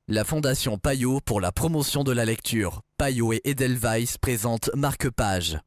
La Fondation Payot pour la promotion de la lecture. Payot et Edelweiss présentent Marque-Page.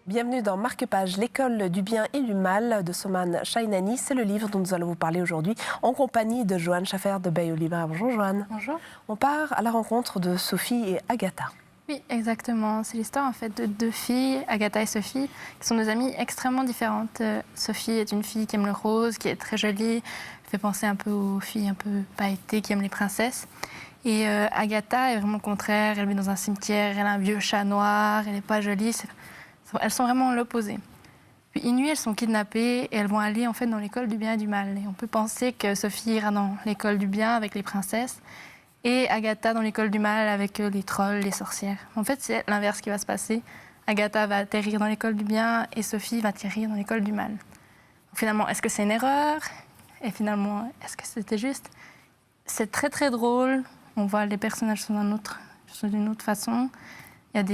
Bienvenue dans Marque-Page, l'école du bien et du mal de Soman Shainani. C'est le livre dont nous allons vous parler aujourd'hui en compagnie de Joanne Schaffer de Bay au Libraire. Bonjour Joanne. Bonjour. On part à la rencontre de Sophie et Agatha. Oui, exactement. C'est l'histoire en fait de deux filles, Agatha et Sophie, qui sont deux amies extrêmement différentes. Sophie est une fille qui aime le rose, qui est très jolie, fait penser un peu aux filles un peu pailletées qui aiment les princesses. Et Agatha est vraiment le contraire. Elle vit dans un cimetière, elle a un vieux chat noir, elle n'est pas jolie. Elles sont vraiment l'opposé. Puis une nuit, elles sont kidnappées et elles vont aller en fait dans l'école du bien et du mal. Et on peut penser que Sophie ira dans l'école du bien avec les princesses et Agatha dans l'école du mal avec les trolls, les sorcières. En fait, c'est l'inverse qui va se passer. Agatha va atterrir dans l'école du bien et Sophie va atterrir dans l'école du mal. Donc, finalement, est-ce que c'est une erreur? Et finalement, est-ce que c'était juste? C'est très très drôle. On voit les personnages sont d'une autre façon. Il y a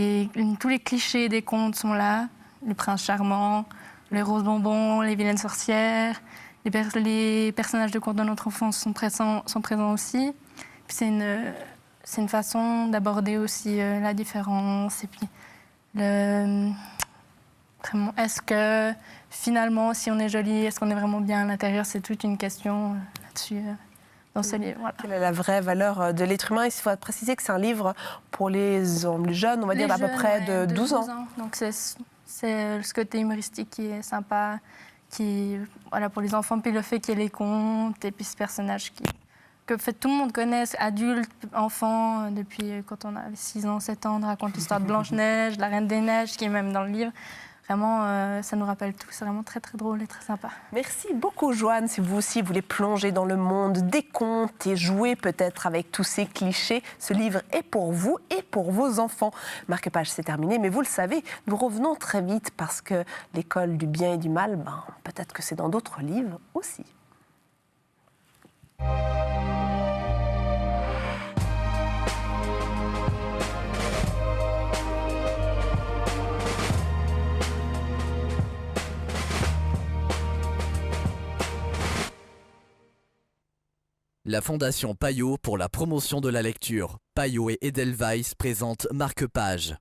tous les clichés des contes sont là. Le prince charmant, les roses bonbons, les vilaines sorcières. Les personnages de contes de notre enfance sont présents aussi. Puis c'est une façon d'aborder aussi la différence. Et puis, est-ce que finalement, si on est joli, est-ce qu'on est vraiment bien à l'intérieur? C'est toute une question là-dessus. Dans ce livre, voilà. Quelle est la vraie valeur de l'être humain? Il faut préciser que c'est un livre pour les jeunes, on va dire d'à peu près de 12 ans. Donc c'est ce côté humoristique qui est sympa, voilà, pour les enfants, puis le fait qu'il y ait les contes, et puis ce personnage que fait, tout le monde connaît, adulte, enfant, depuis quand on a 6 ans, 7 ans, on raconte l'histoire de Blanche-Neige, de la Reine des Neiges, qui est même dans le livre. Vraiment, ça nous rappelle tout. C'est vraiment très, très drôle et très sympa. Merci beaucoup, Joanne. Si vous aussi voulez plonger dans le monde des contes et jouer peut-être avec tous ces clichés, ce livre est pour vous et pour vos enfants. Marque-Page, c'est terminé, mais vous le savez, nous revenons très vite parce que l'école du bien et du mal, peut-être que c'est dans d'autres livres aussi. La Fondation Payot pour la promotion de la lecture. Payot et Edelweiss présentent Marque-Page.